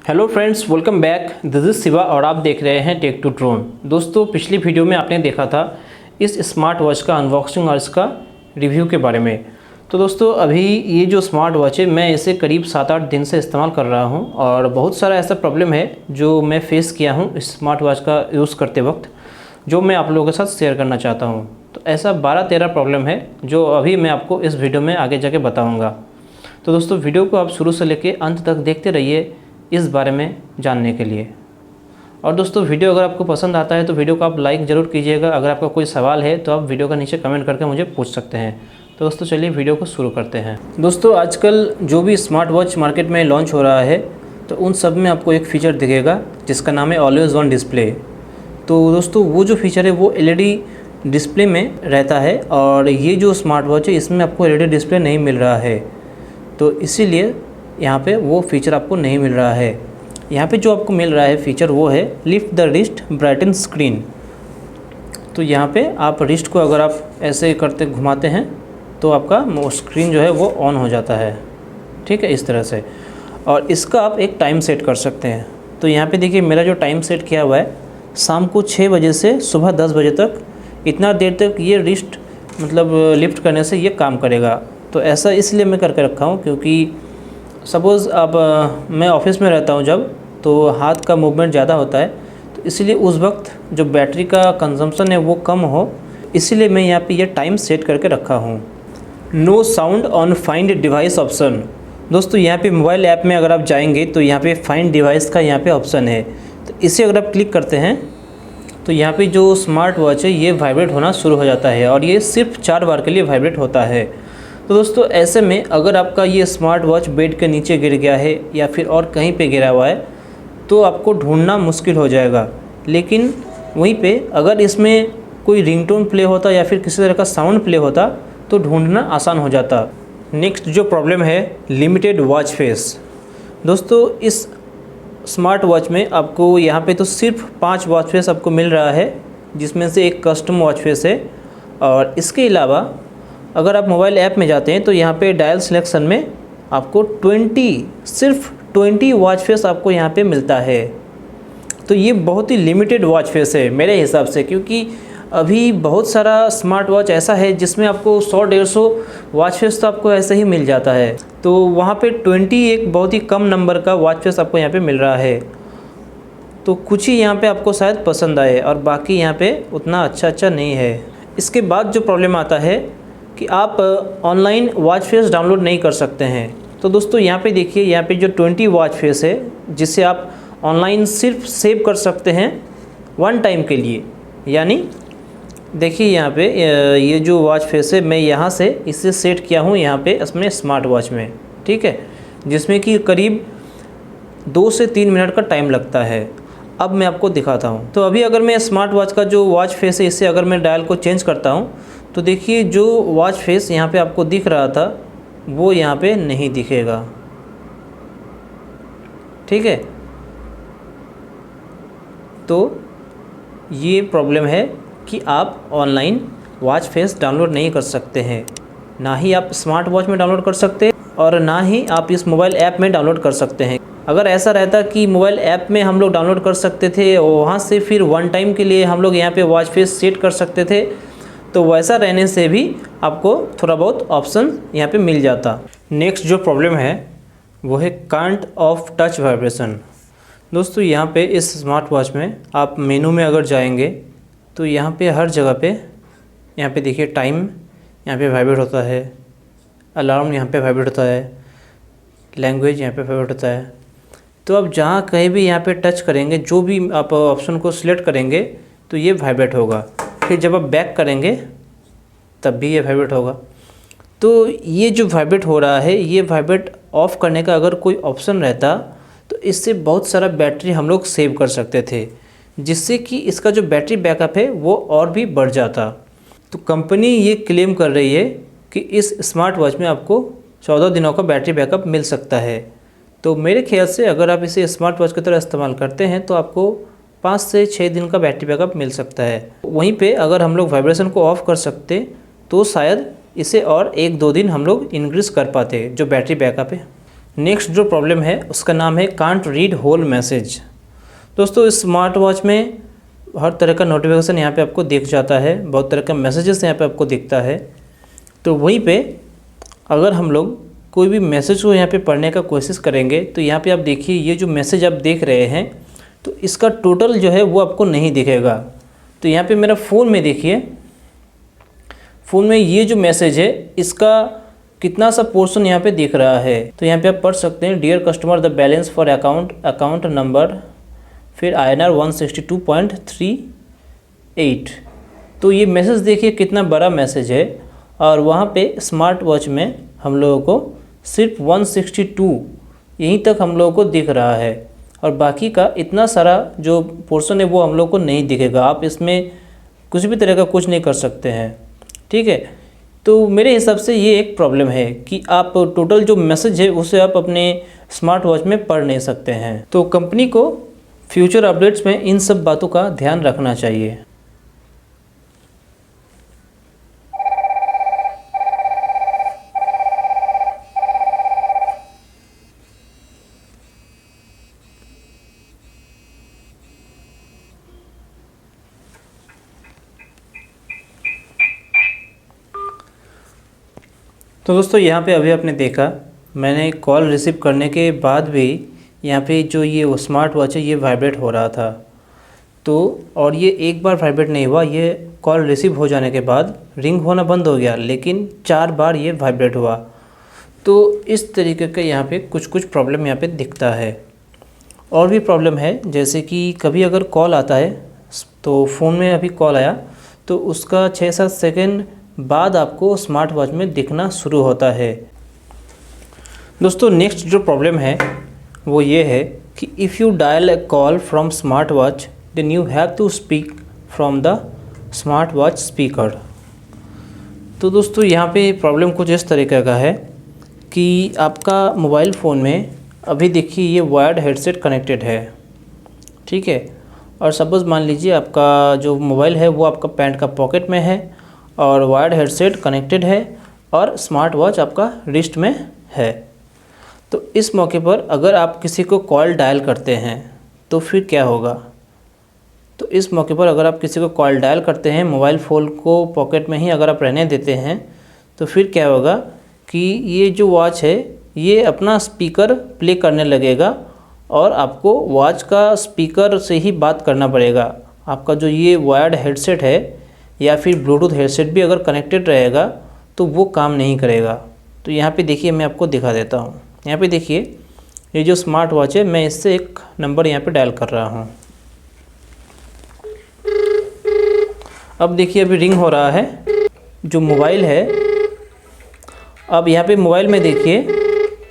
Hello friends, welcome back. This is Shiva और आप देख रहे हैं टेक टू ड्रोन। दोस्तों, पिछली वीडियो में आपने देखा था इस स्मार्ट वॉच का अनबॉक्सिंग और इसका रिव्यू के बारे में। तो दोस्तों, अभी ये जो स्मार्ट वॉच है मैं इसे करीब 7-8 दिन से इस्तेमाल कर रहा हूँ और बहुत सारा ऐसा प्रॉब्लम है जो मैं फेस किया हूँ इस स्मार्ट वॉच का यूज़ करते वक्त, जो मैं आप लोगों के साथ शेयर करना चाहता हूँ। तो ऐसा 12-13 प्रॉब्लम है जो अभी मैं आपको इस वीडियो में आगे जाके बताऊँगा। तो दोस्तों, वीडियो को आप शुरू से लेकर अंत तक देखते रहिए इस बारे में जानने के लिए। और दोस्तों, वीडियो अगर आपको पसंद आता है तो वीडियो को आप लाइक ज़रूर कीजिएगा। अगर आपका कोई सवाल है तो आप वीडियो का नीचे कमेंट करके मुझे पूछ सकते हैं। तो दोस्तों, चलिए वीडियो को शुरू करते हैं। दोस्तों, आजकल जो भी स्मार्ट वॉच मार्केट में लॉन्च हो रहा है तो उन सब में आपको एक फ़ीचर दिखेगा जिसका नाम है ऑलवेज़ ऑन डिस्प्ले। तो दोस्तों, वो जो फीचर है वो एलईडी डिस्प्ले में रहता है और ये जो स्मार्ट वॉच है इसमें आपको एलईडी डिस्प्ले नहीं मिल रहा है। तो इसीलिए यहाँ पे वो फीचर आपको नहीं मिल रहा है। यहाँ पे जो आपको मिल रहा है फीचर वो है lift the wrist brighten screen. तो यहाँ पे आप रिस्ट को अगर आप ऐसे करते घुमाते हैं तो आपका स्क्रीन जो है वो ऑन हो जाता है। ठीक है, इस तरह से। और इसका आप एक टाइम सेट कर सकते हैं। तो यहाँ पे देखिए, मेरा जो टाइम सेट किया हुआ है शाम को 6 बजे से सुबह 10 बजे तक, इतना देर तक ये रिस्ट मतलब लिफ्ट करने से ये काम करेगा। तो ऐसा इसलिए मैं करके रखा हूँ क्योंकि सपोज़ अब मैं ऑफिस में रहता हूँ जब, तो हाथ का मूवमेंट ज़्यादा होता है, तो इसलिए उस वक्त जो बैटरी का कंजम्पशन है वो कम हो, इसलिए मैं यहाँ पे ये टाइम सेट करके रखा हूँ। No sound on find device option. दोस्तों, यहाँ पे मोबाइल ऐप में अगर आप जाएंगे तो यहाँ पे फाइंड डिवाइस का यहाँ पे ऑप्शन है। तो इसे अगर आप क्लिक करते हैं तो यहाँ पे जो स्मार्ट वॉच है ये वाइब्रेट होना शुरू हो जाता है और ये सिर्फ 4 बार के लिए वाइब्रेट होता है। तो दोस्तों, ऐसे में अगर आपका ये स्मार्ट वॉच बेड के नीचे गिर गया है या फिर और कहीं पे गिरा हुआ है तो आपको ढूंढना मुश्किल हो जाएगा। लेकिन वहीं पे अगर इसमें कोई रिंगटोन प्ले होता या फिर किसी तरह का साउंड प्ले होता तो ढूंढना आसान हो जाता। नेक्स्ट जो प्रॉब्लम है, लिमिटेड वॉच फेस। दोस्तों, इस स्मार्ट वॉच में आपको यहाँ पे तो सिर्फ 5 वॉच फेस आपको मिल रहा है, जिसमें से एक कस्टम वॉच फेस है। और इसके अलावा अगर आप मोबाइल ऐप में जाते हैं तो यहाँ पे डायल सिलेक्शन में आपको सिर्फ 20 वॉच फेस आपको यहाँ पे मिलता है। तो ये बहुत ही लिमिटेड वॉच फेस है मेरे हिसाब से, क्योंकि अभी बहुत सारा स्मार्ट वॉच ऐसा है जिसमें आपको 100-150 वॉच फेस तो आपको ऐसे ही मिल जाता है। तो वहाँ पे 20 एक बहुत ही कम नंबर का वॉच फेस आपको यहाँ पे मिल रहा है। तो कुछ ही यहाँ पे आपको शायद पसंद आए और बाकी यहाँ पे उतना अच्छा नहीं है। इसके बाद जो प्रॉब्लम आता है कि आप ऑनलाइन वॉच फेस डाउनलोड नहीं कर सकते हैं। तो दोस्तों, यहाँ पे देखिए, यहाँ पे जो 20 वॉच फेस है जिसे आप ऑनलाइन सिर्फ सेव कर सकते हैं 1 टाइम के लिए। यानी देखिए, यहाँ पे ये जो वॉच फेस है मैं यहाँ से इसे सेट किया हूँ यहाँ पे अपने स्मार्ट वॉच में। ठीक है, जिसमें कि करीब 2 से 3 मिनट का टाइम लगता है। अब मैं आपको दिखाता हूँ। तो अभी अगर मैं स्मार्ट वॉच का जो वॉच फेस है इससे अगर मैं डायल को चेंज करता हूँ तो देखिए, जो वॉच फेस यहाँ पे आपको दिख रहा था वो यहाँ पे नहीं दिखेगा। ठीक है, तो ये प्रॉब्लम है कि आप ऑनलाइन वॉच फेस डाउनलोड नहीं कर सकते हैं। ना ही आप स्मार्ट वॉच में डाउनलोड कर सकते हैं और ना ही आप इस मोबाइल ऐप में डाउनलोड कर सकते हैं। अगर ऐसा रहता कि मोबाइल ऐप में हम लोग डाउनलोड कर सकते थे और वहाँ से फिर 1 टाइम के लिए हम लोग यहाँ पे वॉच फेस सेट कर सकते थे, तो वैसा रहने से भी आपको थोड़ा बहुत ऑप्शन यहाँ पे मिल जाता। नेक्स्ट जो प्रॉब्लम है वो है कांट ऑफ टच वाइब्रेशन। दोस्तों, यहाँ पे इस स्मार्ट वॉच में आप मेनू में अगर जाएंगे तो यहाँ पे हर जगह पे यहाँ पे देखिए, टाइम यहाँ पे वाइब्रेट होता है, अलार्म यहाँ पे वाइब्रेट होता है, लैंग्वेज यहाँ पे वाइब्रेट होता है। तो आप जहाँ कहीं भी यहाँ पे टच करेंगे, जो भी आप ऑप्शन को सिलेक्ट करेंगे तो ये वाइब्रेट होगा। फिर जब आप बैक करेंगे तब भी ये वाइब्रेट होगा। तो ये जो वाइब्रेट हो रहा है, ये वाइब्रेट ऑफ़ करने का अगर कोई ऑप्शन रहता तो इससे बहुत सारा बैटरी हम लोग सेव कर सकते थे, जिससे कि इसका जो बैटरी बैकअप है वो और भी बढ़ जाता। तो कंपनी ये क्लेम कर रही है कि इस स्मार्ट वॉच में आपको 14 दिनों का बैटरी बैकअप मिल सकता है। तो मेरे ख्याल से अगर आप इसे स्मार्ट वॉच की तरह इस्तेमाल करते हैं तो आपको 5 से 6 दिन का बैटरी बैकअप मिल सकता है। वहीं पे अगर हम लोग वाइब्रेशन को ऑफ़ कर सकते तो शायद इसे और 1-2 दिन हम लोग इंक्रीज़ कर पाते जो बैटरी बैकअप है। नेक्स्ट जो प्रॉब्लम है उसका नाम है कांट रीड होल मैसेज। दोस्तों इस स्मार्ट वॉच में हर तरह का नोटिफिकेशन यहाँ पे आपको दिख जाता है, बहुत तरह का मैसेजेस यहाँ पे आपको दिखता है। तो वहीं पे अगर हम लोग कोई भी मैसेज को यहाँ पे पढ़ने का कोशिश करेंगे तो यहाँ पे आप देखिए ये जो मैसेज आप देख रहे हैं तो इसका टोटल जो है वो आपको नहीं दिखेगा। तो यहाँ पे मेरा फ़ोन में देखिए, फ़ोन में ये जो मैसेज है इसका कितना सा पोर्शन यहाँ पे दिख रहा है। तो यहाँ पे आप पढ़ सकते हैं, dear customer the balance for account number, फिर INR 162.38। तो ये मैसेज देखिए कितना बड़ा मैसेज है और वहाँ पे स्मार्ट वॉच में हम लोगों को सिर्फ 162 यहीं तक हम लोगों को दिख रहा है और बाकी का इतना सारा जो पोर्शन है वो हम लोग को नहीं दिखेगा। आप इसमें कुछ भी तरह का कुछ नहीं कर सकते हैं, ठीक है। तो मेरे हिसाब से ये एक प्रॉब्लम है कि आप टोटल जो मैसेज है उसे आप अपने स्मार्ट वॉच में पढ़ नहीं सकते हैं। तो कंपनी को फ्यूचर अपडेट्स में इन सब बातों का ध्यान रखना चाहिए। तो दोस्तों यहाँ पे अभी आपने देखा मैंने कॉल रिसीव करने के बाद भी यहाँ पे जो ये स्मार्ट वॉच है ये वाइब्रेट हो रहा था। तो और ये एक बार वाइब्रेट नहीं हुआ, ये कॉल रिसीव हो जाने के बाद रिंग होना बंद हो गया, लेकिन 4 बार ये वाइब्रेट हुआ। तो इस तरीके का यहाँ पे कुछ प्रॉब्लम यहाँ पे दिखता है। और भी प्रॉब्लम है, जैसे कि कभी अगर कॉल आता है तो फ़ोन में अभी कॉल आया तो उसका 6-7 सेकेंड बाद आपको स्मार्ट वॉच में दिखना शुरू होता है। दोस्तों नेक्स्ट जो प्रॉब्लम है वो ये है कि if you dial a call from smart watch then you have to speak from the smart watch speaker. तो दोस्तों यहाँ पे प्रॉब्लम कुछ इस तरीके का है कि आपका मोबाइल फ़ोन में अभी देखिए ये वायर्ड हेडसेट कनेक्टेड है, ठीक है। और सपोज़ मान लीजिए आपका जो मोबाइल है वो आपका पैंट का पॉकेट में है और वायर्ड हेडसेट कनेक्टेड है और स्मार्ट वॉच आपका रिस्ट में है। तो इस मौके पर अगर आप किसी को कॉल डायल करते हैं तो फिर क्या होगा। तो इस मौके पर अगर आप किसी को कॉल डायल करते हैं, मोबाइल फ़ोन को पॉकेट में ही अगर आप रहने देते हैं तो फिर क्या होगा कि ये जो वॉच है ये अपना स्पीकर प्ले करने लगेगा और आपको वॉच का स्पीकर से ही बात करना पड़ेगा। आपका जो ये वायर्ड हेडसेट है या फिर ब्लूटूथ हेडसेट भी अगर कनेक्टेड रहेगा तो वो काम नहीं करेगा। तो यहाँ पे देखिए मैं आपको दिखा देता हूँ। यहाँ पे देखिए ये जो स्मार्ट वॉच है मैं इससे एक नंबर यहाँ पे डायल कर रहा हूँ। अब देखिए अभी रिंग हो रहा है जो मोबाइल है। अब यहाँ पे मोबाइल में देखिए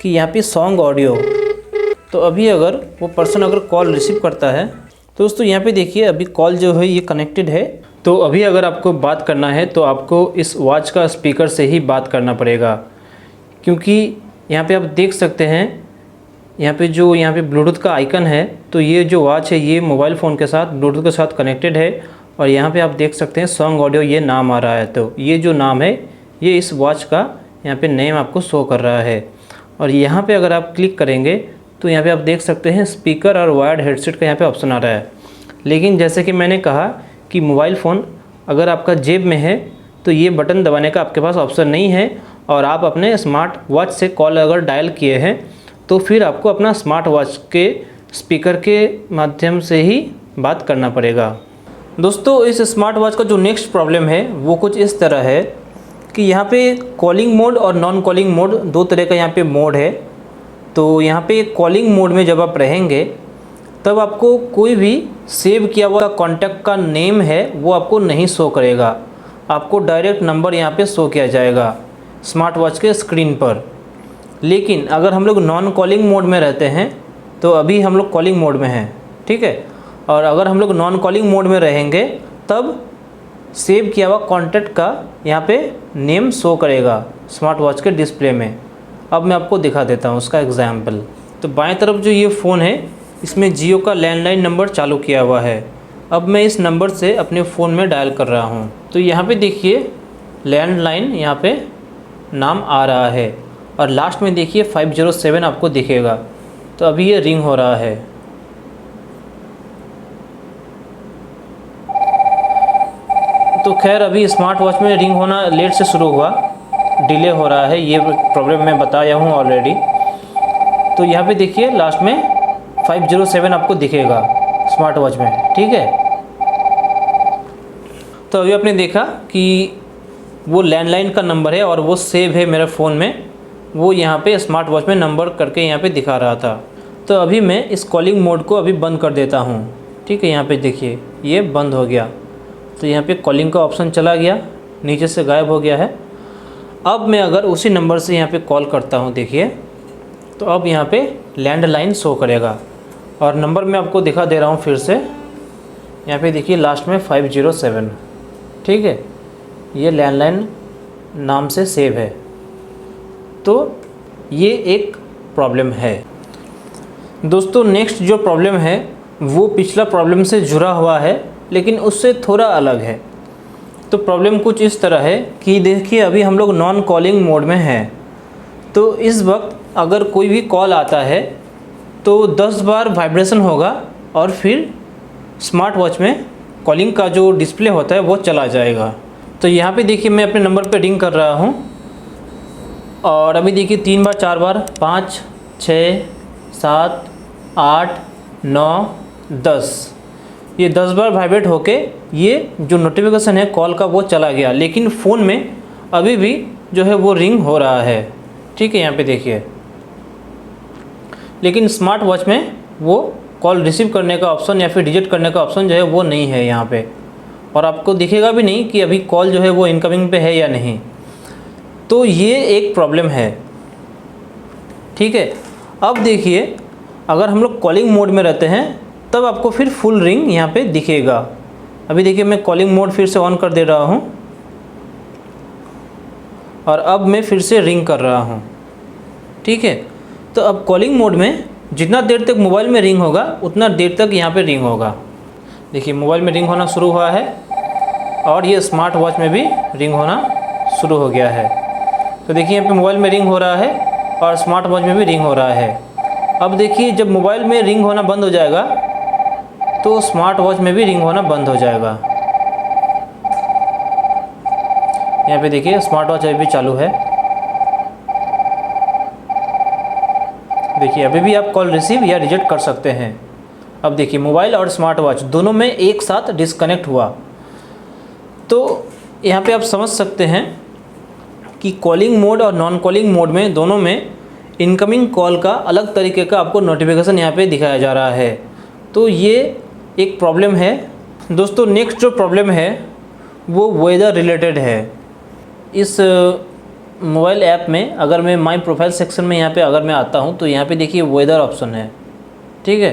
कि यहाँ पे सॉन्ग ऑडियो, तो अभी अगर वो पर्सन अगर कॉल रिसीव करता है तो दोस्तों यहाँ पे देखिए अभी कॉल जो है ये कनेक्टेड है। तो अभी अगर आपको बात करना है तो आपको इस वॉच का स्पीकर से ही बात करना पड़ेगा, क्योंकि यहाँ पे आप देख सकते हैं यहाँ पे ब्लूटूथ का आइकन है। तो ये जो वॉच है ये मोबाइल फ़ोन के साथ ब्लूटूथ के साथ कनेक्टेड है और यहाँ पे आप देख सकते हैं सॉन्ग ऑडियो ये नाम आ रहा है। तो ये जो नाम है ये इस वॉच का यहाँ पे नेम आपको शो कर रहा है। और यहाँ पे अगर आप क्लिक करेंगे तो यहाँ पे आप देख सकते हैं स्पीकर और वायर्ड हेडसेट का यहाँ पे ऑप्शन आ रहा है। लेकिन जैसे कि मैंने कहा कि मोबाइल फ़ोन अगर आपका जेब में है तो ये बटन दबाने का आपके पास ऑप्शन नहीं है और आप अपने स्मार्ट वॉच से कॉल अगर डायल किए हैं तो फिर आपको अपना स्मार्ट वॉच के स्पीकर के माध्यम से ही बात करना पड़ेगा। दोस्तों इस स्मार्ट वॉच का जो नेक्स्ट प्रॉब्लम है वो कुछ इस तरह है कि यहाँ पे कॉलिंग मोड और नॉन कॉलिंग मोड दो तरह का यहाँ पे मोड है। तो यहाँ पे कॉलिंग मोड में जब आप रहेंगे तब आपको कोई भी सेव किया हुआ कॉन्टैक्ट का नेम है वो आपको नहीं शो करेगा, आपको डायरेक्ट नंबर यहाँ पे शो किया जाएगा स्मार्ट वॉच के स्क्रीन पर। लेकिन अगर हम लोग नॉन कॉलिंग मोड में रहते हैं तो अभी हम लोग कॉलिंग मोड में हैं, ठीक है। और अगर हम लोग नॉन कॉलिंग मोड में रहेंगे तब सेव किया हुआ कॉन्टैक्ट का यहाँ पे नेम शो करेगा स्मार्ट वॉच के डिस्प्ले में। अब मैं आपको दिखा देता हूँ उसका एग्जाम्पल। तो बाएं तरफ जो ये फ़ोन है इसमें जियो का लैंडलाइन नंबर चालू किया हुआ है। अब मैं इस नंबर से अपने फ़ोन में डायल कर रहा हूँ। तो यहाँ पे देखिए लैंडलाइन यहाँ पे नाम आ रहा है और लास्ट में देखिए 507 आपको दिखेगा। तो अभी ये रिंग हो रहा है। तो खैर अभी स्मार्ट वॉच में रिंग होना लेट से शुरू हुआ, डिले हो रहा है, ये प्रॉब्लम मैं बताया हूँ ऑलरेडी। तो यहाँ पे देखिए लास्ट में 507 आपको दिखेगा स्मार्ट वॉच में, ठीक है। तो अभी आपने देखा कि वो लैंडलाइन का नंबर है और वो सेव है मेरे फ़ोन में, वो यहाँ पे स्मार्ट वॉच में नंबर करके यहाँ पे दिखा रहा था। तो अभी मैं इस कॉलिंग मोड को अभी बंद कर देता हूँ, ठीक है। यहाँ पे देखिए ये बंद हो गया। तो यहाँ पे कॉलिंग का ऑप्शन चला गया, नीचे से गायब हो गया है। अब मैं अगर उसी नंबर से यहाँ पे कॉल करता हूँ, देखिए तो अब यहाँ पे लैंडलाइन शो करेगा और नंबर मैं आपको दिखा दे रहा हूँ फिर से। यहाँ पे देखिए लास्ट में 507, ठीक है, ये लैंडलाइन नाम से सेव है। तो ये एक प्रॉब्लम है दोस्तों। नेक्स्ट जो प्रॉब्लम है वो पिछला प्रॉब्लम से जुड़ा हुआ है, लेकिन उससे थोड़ा अलग है। तो प्रॉब्लम कुछ इस तरह है कि देखिए अभी हम लोग नॉन कॉलिंग मोड में हैं। तो इस वक्त अगर कोई भी कॉल आता है तो 10 बार वाइब्रेशन होगा और फिर स्मार्ट वॉच में कॉलिंग का जो डिस्प्ले होता है वो चला जाएगा। तो यहाँ पे देखिए मैं अपने नंबर पे रिंग कर रहा हूँ और अभी देखिए 3 बार 4 बार 5 6 7 8 9 10, ये 10 बार वाइब्रेट होके ये जो नोटिफिकेशन है कॉल का वो चला गया, लेकिन फ़ोन में अभी भी जो है वो रिंग हो रहा है, ठीक है। यहाँ पे देखिए, लेकिन स्मार्ट वॉच में वो कॉल रिसीव करने का ऑप्शन या फिर रिजेक्ट करने का ऑप्शन जो है वो नहीं है यहाँ पे, और आपको दिखेगा भी नहीं कि अभी कॉल जो है वो इनकमिंग पे है या नहीं। तो ये एक प्रॉब्लम है, ठीक है। अब देखिए अगर हम लोग कॉलिंग मोड में रहते हैं तब आपको फिर फुल रिंग यहाँ पे दिखेगा। अभी देखिए मैं कॉलिंग मोड फिर से ऑन कर दे रहा हूँ और अब मैं फिर से रिंग कर रहा हूँ, ठीक है। तो अब कॉलिंग मोड में जितना देर तक मोबाइल में रिंग होगा उतना देर तक यहाँ पे रिंग होगा। देखिए मोबाइल में रिंग होना शुरू हुआ है और ये स्मार्ट वॉच में भी रिंग होना शुरू हो गया है। तो देखिए यहाँ पे मोबाइल में रिंग हो रहा है और स्मार्ट वॉच में भी रिंग हो रहा है। अब देखिए जब मोबाइल में रिंग होना बंद हो जाएगा तो स्मार्ट वॉच में भी रिंग होना बंद हो जाएगा। यहाँ पे देखिए स्मार्ट वॉच अभी भी चालू है। देखिए अभी भी आप कॉल रिसीव या रिजेक्ट कर सकते हैं। अब देखिए मोबाइल और स्मार्ट वॉच दोनों में एक साथ डिस्कनेक्ट हुआ। तो यहाँ पे आप समझ सकते हैं कि कॉलिंग मोड और नॉन कॉलिंग मोड में दोनों में इनकमिंग कॉल का अलग तरीके का आपको नोटिफिकेशन यहाँ पे दिखाया जा रहा है। तो ये एक प्रॉब्लम है दोस्तों। नेक्स्ट जो प्रॉब्लम है वो वेदर रिलेटेड है। इस मोबाइल ऐप में अगर मैं माई प्रोफाइल सेक्शन में यहाँ पे अगर मैं आता हूँ तो यहाँ पे देखिए वेदर ऑप्शन है, ठीक है।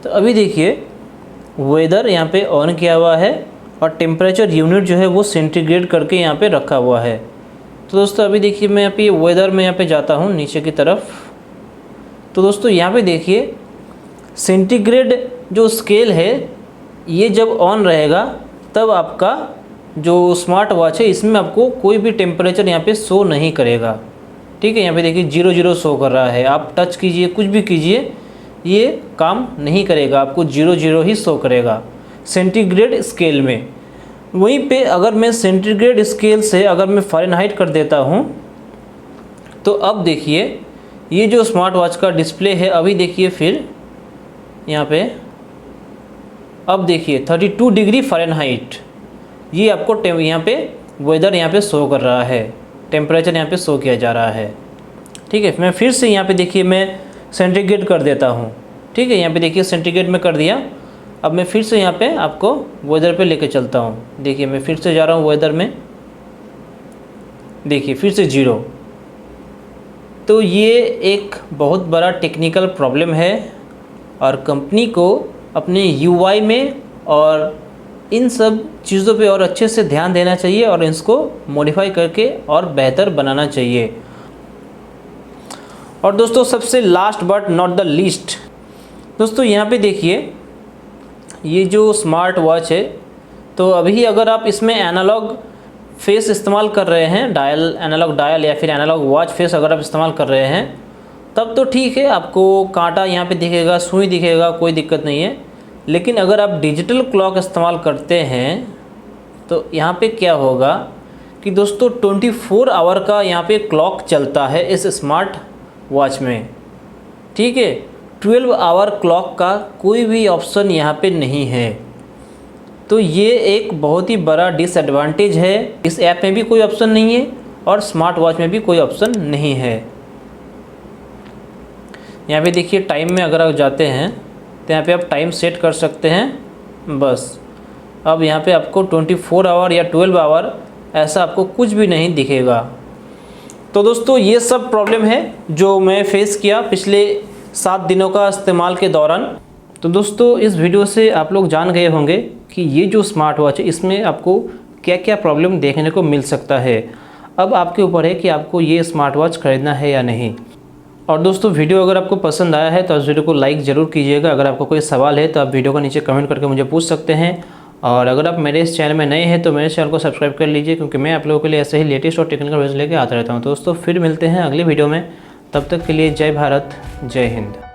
तो अभी देखिए वेदर यहाँ पे ऑन किया हुआ है और टेम्परेचर यूनिट जो है वो सेंटीग्रेड करके यहाँ पे रखा हुआ है। तो दोस्तों अभी देखिए मैं यहाँ पे वेदर में यहाँ पे जाता हूँ नीचे की तरफ। तो दोस्तों यहाँ पे देखिए सेंटीग्रेड जो स्केल है ये जब ऑन रहेगा तब आपका जो स्मार्ट वॉच है इसमें आपको कोई भी टेम्परेचर यहाँ पे शो नहीं करेगा, ठीक है। यहाँ पे देखिए 00 शो कर रहा है। आप टच कीजिए कुछ भी कीजिए ये काम नहीं करेगा, आपको 00 ही शो करेगा सेंटीग्रेड स्केल में। वहीं पे अगर मैं सेंटीग्रेड स्केल से अगर मैं फ़ारेनहाइट कर देता हूँ तो अब देखिए ये जो स्मार्ट वॉच का डिस्प्ले है अभी देखिए फिर यहाँ पे अब देखिए 32 डिग्री फ़ारेनहाइट ये आपको यहाँ पे वेदर यहाँ पे शो कर रहा है, टेम्परेचर यहाँ पे शो किया जा रहा है, ठीक है। मैं फिर से यहाँ पे देखिए मैं सेंटीग्रेड कर देता हूँ, ठीक है। यहाँ पे देखिए सेंटीग्रेड में कर दिया। अब मैं फिर से यहाँ पे आपको वेदर पे लेके चलता हूँ। देखिए मैं फिर से जा रहा हूँ वेदर में, देखिए फिर से 0। तो ये एक बहुत बड़ा टेक्निकल प्रॉब्लम है और कंपनी को अपने UI में और इन सब चीज़ों पे और अच्छे से ध्यान देना चाहिए और इसको मॉडिफाई करके और बेहतर बनाना चाहिए। और दोस्तों सबसे last but not the least दोस्तों यहाँ पे देखिए ये जो स्मार्ट वॉच है तो अभी अगर आप इसमें एनालॉग फेस इस्तेमाल कर रहे हैं, डायल, एनालॉग डायल या फिर एनालॉग वॉच फेस अगर आप इस्तेमाल कर रहे हैं तब तो ठीक है, आपको कांटा यहाँ पे दिखेगा, सुई दिखेगा, कोई दिक्कत नहीं है। लेकिन अगर आप डिजिटल क्लॉक इस्तेमाल करते हैं तो यहाँ पे क्या होगा कि दोस्तों 24 आवर का यहाँ पे क्लॉक चलता है इस स्मार्ट वॉच में, ठीक है। 12 आवर क्लॉक का कोई भी ऑप्शन यहाँ पे नहीं है। तो ये एक बहुत ही बड़ा डिसएडवांटेज है। इस ऐप में भी कोई ऑप्शन नहीं है और स्मार्ट वॉच में भी कोई ऑप्शन नहीं है। यहाँ पे देखिए टाइम में अगर आप जाते हैं तो यहाँ पे आप टाइम सेट कर सकते हैं बस। अब यहाँ पे आपको 24 आवर या 12 आवर ऐसा आपको कुछ भी नहीं दिखेगा। तो दोस्तों ये सब प्रॉब्लम है जो मैं फेस किया पिछले 7 दिनों का इस्तेमाल के दौरान। तो दोस्तों इस वीडियो से आप लोग जान गए होंगे कि ये जो स्मार्ट वॉच है इसमें आपको क्या क्या प्रॉब्लम देखने को मिल सकता है। अब आपके ऊपर है कि आपको ये स्मार्ट वॉच खरीदना है या नहीं। और दोस्तों वीडियो अगर आपको पसंद आया है तो इस वीडियो को लाइक ज़रूर कीजिएगा। अगर आपको कोई सवाल है तो आप वीडियो को नीचे कमेंट करके मुझे पूछ सकते हैं। और अगर आप मेरे इस चैनल में नए हैं तो मेरे चैनल को सब्सक्राइब कर लीजिए, क्योंकि मैं आप लोगों के लिए ऐसे ही लेटेस्ट और टेक्निकल वीडियोस लेके आता रहता हूँ। दोस्तों फिर मिलते हैं अगले वीडियो में, तब तक के लिए जय भारत, जय हिंद।